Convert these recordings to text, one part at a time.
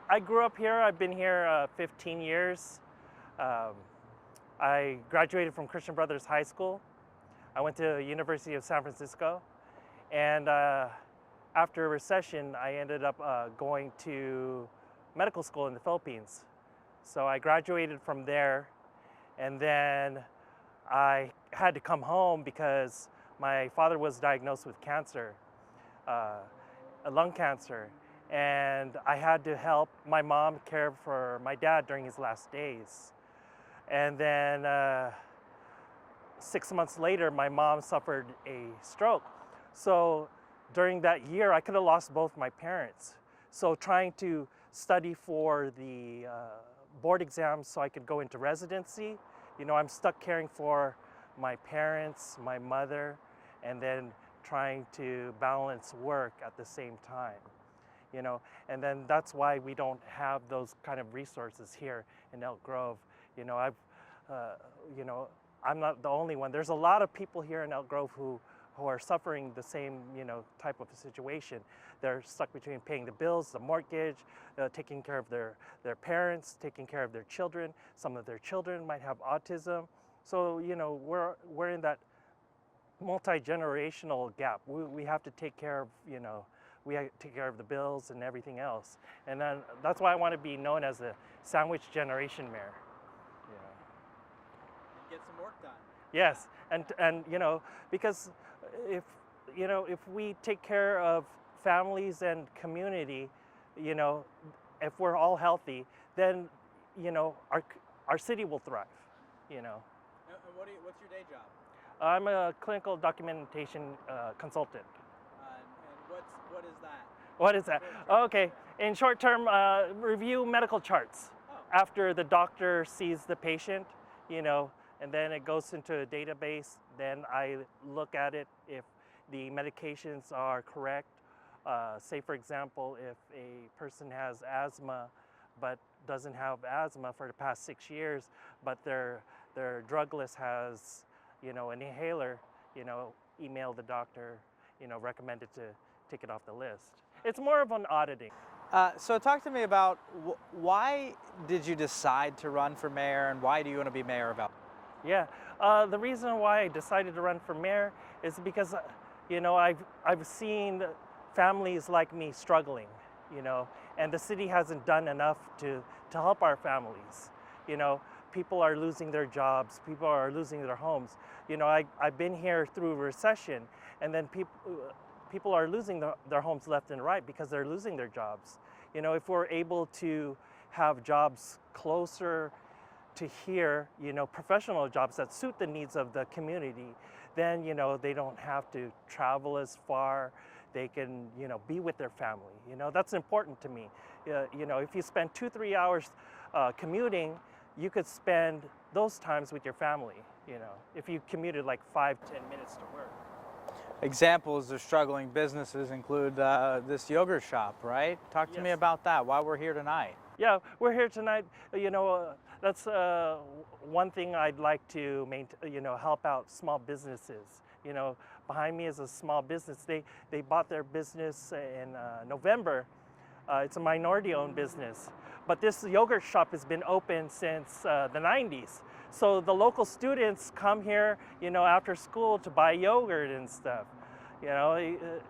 I grew up here. I've been here 15 years. Um, I graduated from Christian Brothers High School. I went to University of San Francisco, and after a recession, I ended up going to medical school in the Philippines. So I graduated from there, and then I had to come home because my father was diagnosed with cancer, lung cancer, and I had to help my mom care for my dad during his last days. And then 6 months later, my mom suffered a stroke. So during that year, I could have lost both my parents. So trying to study for the board exams so I could go into residency, I'm stuck caring for my parents, my mother, and then trying to balance work at the same time. And then that's why we don't have those kind of resources here in Elk Grove. I'm not the only one. There's a lot of people here in Elk Grove who are suffering the same, type of a situation. They're stuck between paying the bills, the mortgage, taking care of their parents, taking care of their children. Some of their children might have autism. So, we're in that multi-generational gap. We have to take care of, we have to take care of the bills and everything else. And then that's why I want to be known as the sandwich generation mayor. Get some work done. Yes, and because if we take care of families and community, if we're all healthy, then our city will thrive. And what's your day job? I'm a clinical documentation consultant. And what is that? What is that? Okay, in short term, review medical charts. Oh. After the doctor sees the patient, and then it goes into a database. Then I look at it if the medications are correct. Say, for example, if a person has asthma but doesn't have asthma for the past 6 years, but their drug list has, an inhaler, email the doctor, recommended to take it off the list. It's more of an auditing. So talk to me about why did you decide to run for mayor, and why do you want to be mayor of Elk? Yeah, the reason why I decided to run for mayor is because, I've seen families like me struggling, and the city hasn't done enough to help our families. People are losing their jobs, people are losing their homes. I've been here through recession, and then people are losing their homes left and right because they're losing their jobs. If we're able to have jobs closer to here, professional jobs that suit the needs of the community, then, they don't have to travel as far. They can, be with their family. That's important to me. If you spend 2-3 hours commuting, you could spend those times with your family, if you commuted like 5-10 minutes to work. Examples of struggling businesses include this yogurt shop, right? Talk to me about that, why we're here tonight. Yeah, we're here tonight. That's one thing I'd like to help out small businesses. Behind me is a small business. They bought their business in November. It's a minority-owned business, but this yogurt shop has been open since the 90s. So the local students come here, after school to buy yogurt and stuff,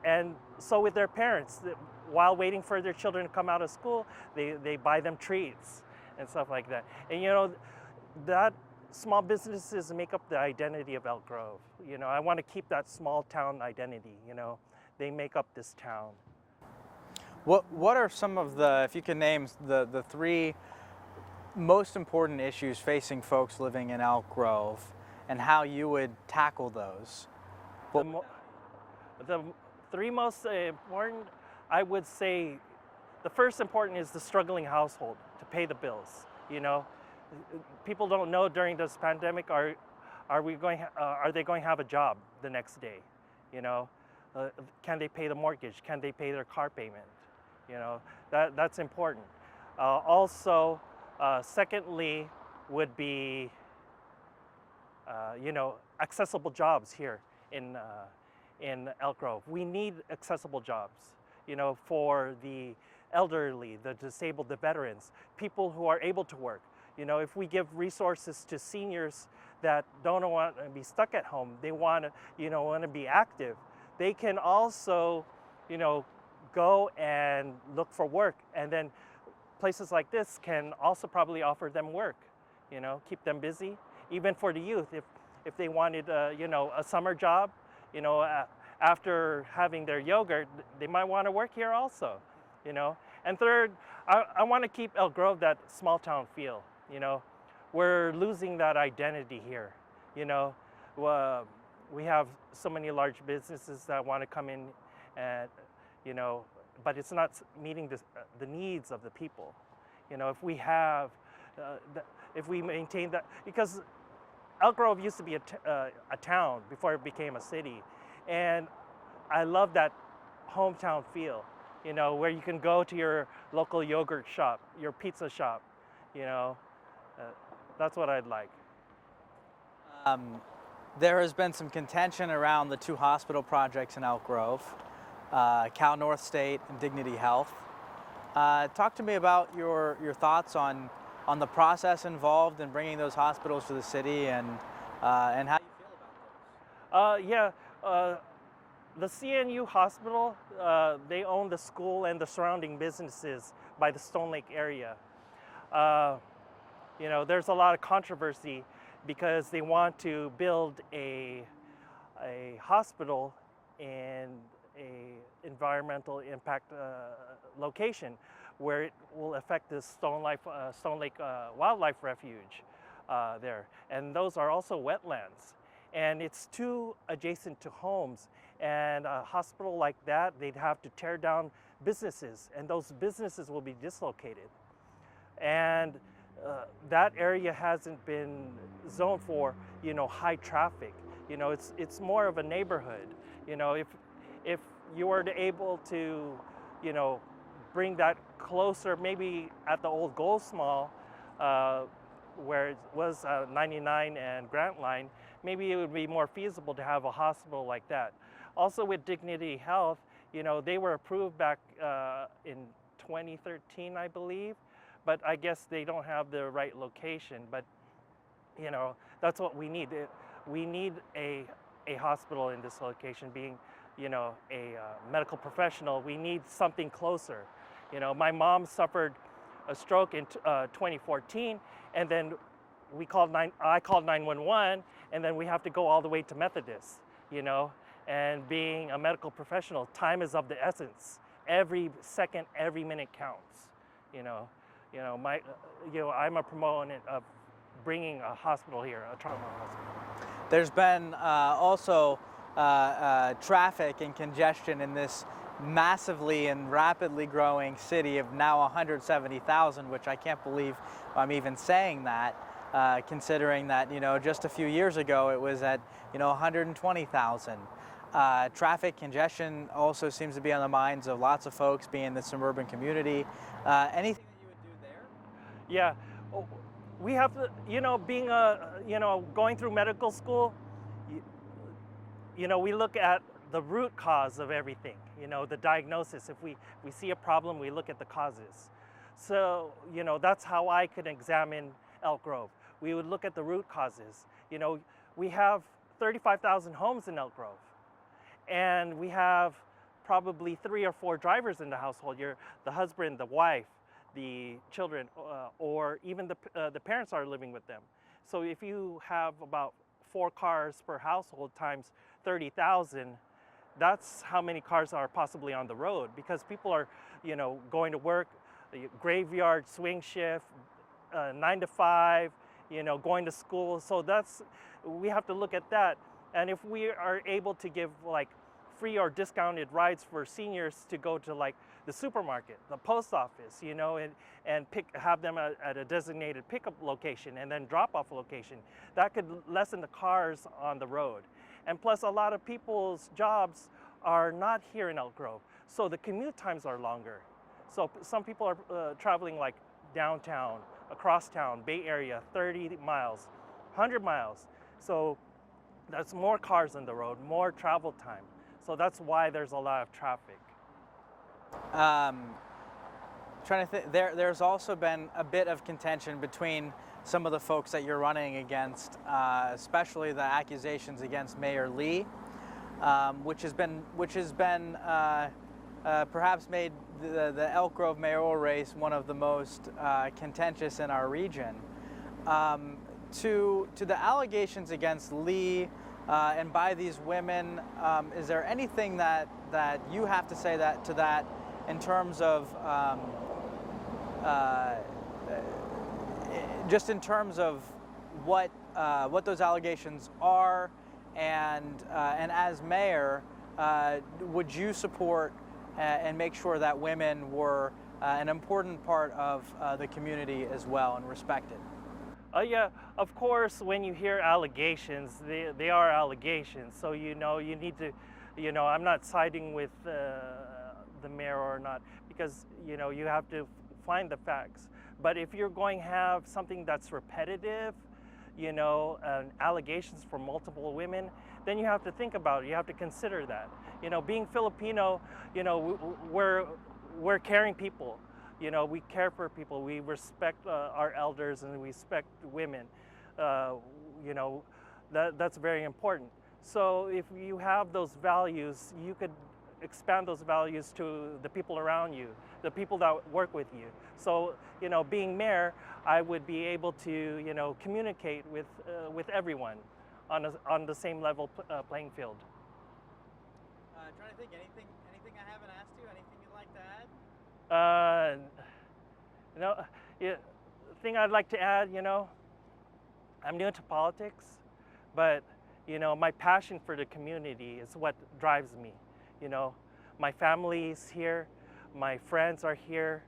and so with their parents, while waiting for their children to come out of school, they buy them treats and stuff like that. And that small businesses make up the identity of Elk Grove. I want to keep that small town identity. They make up this town. What are some of the, if you can name the 3 most important issues facing folks living in Elk Grove, and how you would tackle those? The 3 most important, I would say, the first important is the struggling household to pay the bills. People don't know during this pandemic, are they going to have a job the next day? Can they pay the mortgage? Can they pay their car payment? That's important. Also, secondly, would be accessible jobs here in Elk Grove. We need accessible jobs, for the elderly, the disabled, the veterans, people who are able to work. You know, if we give resources to seniors that don't want to be stuck at home, they want to, want to be active, they can also, go and look for work. And then places like this can also probably offer them work, keep them busy. Even for the youth, if they wanted, a summer job, after having their yogurt, they might want to work here also, And third, I want to keep Elk Grove that small town feel, We're losing that identity here, We have so many large businesses that want to come in and, but it's not meeting the needs of the people. If we have, if we maintain that, because Elk Grove used to be a town before it became a city. And I love that hometown feel, where you can go to your local yogurt shop, your pizza shop, that's what I'd like. There has been some contention around the 2 hospital projects in Elk Grove, Cal North State and Dignity Health. Talk to me about your thoughts on the process involved in bringing those hospitals to the city and how you feel about those. The CNU hospital, they own the school and the surrounding businesses by the Stone Lake area. There's a lot of controversy because they want to build a hospital in a environmental impact location where it will affect the Stone Lake Wildlife Refuge there. And those are also wetlands. And it's too adjacent to homes. And a hospital like that, they'd have to tear down businesses, and those businesses will be dislocated. And that area hasn't been zoned for, high traffic. It's more of a neighborhood. If you were able to, bring that closer, maybe at the old Gold Mall, where it was 99 and Grant Line, maybe it would be more feasible to have a hospital like that. Also with Dignity Health, they were approved back in 2013, I believe, but I guess they don't have the right location. But, that's what we need. We need a hospital in this location. Being, a medical professional, we need something closer. My mom suffered a stroke in 2014, and then I called 911, and then we have to go all the way to Methodist, And being a medical professional, time is of the essence. Every second, every minute counts. I'm a proponent of bringing a hospital here, a trauma hospital. There's been also traffic and congestion in this massively and rapidly growing city of now 170,000, which I can't believe I'm even saying that, considering that, just a few years ago it was at, 120,000. Traffic congestion also seems to be on the minds of lots of folks being in the suburban community. Anything that you would do there? Yeah, we have to, being going through medical school, we look at the root cause of everything, the diagnosis. If we see a problem, we look at the causes. So, that's how I could examine Elk Grove. We would look at the root causes. We have 35,000 homes in Elk Grove, and we have probably 3 or 4 drivers in the household. The husband, the wife, the children, or even the parents are living with them. So if you have about 4 cars per household times 30,000, that's how many cars are possibly on the road, because people are, going to work, graveyard, swing shift, 9 to 5, going to school. So we have to look at that. And if we are able to give like free or discounted rides for seniors to go to like the supermarket, the post office, and have them at a designated pickup location and then drop-off location, that could lessen the cars on the road. And plus, a lot of people's jobs are not here in Elk Grove, so the commute times are longer. So some people are traveling like downtown, across town, Bay Area, 30 miles, 100 miles. So that's more cars on the road, more travel time. So that's why there's a lot of traffic. Trying to think, there's also been a bit of contention between some of the folks that you're running against, especially the accusations against Mayor Lee, which has been perhaps made the Elk Grove mayoral race one of the most contentious in our region. To the allegations against Lee and by these women, is there anything that you have to say to that in terms of just in terms of what those allegations are, and as mayor, would you support and make sure that women were an important part of the community as well and respected? Yeah, of course, when you hear allegations, they are allegations. So, you need to, I'm not siding with the mayor or not, because, you have to find the facts. But if you're going to have something that's repetitive, allegations from multiple women, then you have to think about it. You have to consider that. Being Filipino, we're caring people. We care for people. We respect our elders and we respect women. That's very important. So if you have those values, you could expand those values to the people around you, the people that work with you. So, being mayor, I would be able to, communicate with everyone on the same level playing field. Trying to think, anything I haven't asked you? Anything you'd like to add? The thing I'd like to add, I'm new to politics, but my passion for the community is what drives me. My family's here, my friends are here,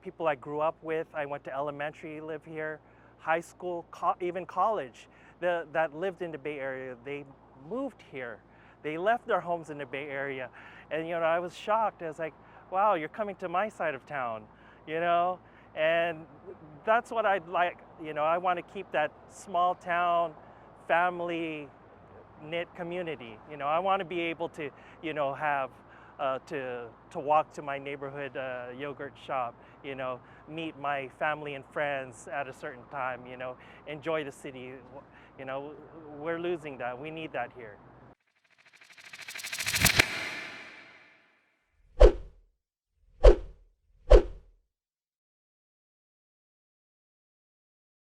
people I grew up with. I went to elementary, live here, high school, even college, that lived in the Bay Area. They moved here. They left their homes in the Bay Area. And, I was shocked. I was like, wow, you're coming to my side of town, And that's what I'd like, I want to keep that small town, family knit community. I want to be able to, have to walk to my neighborhood yogurt shop, meet my family and friends at a certain time, enjoy the city. We're losing that. We need that here.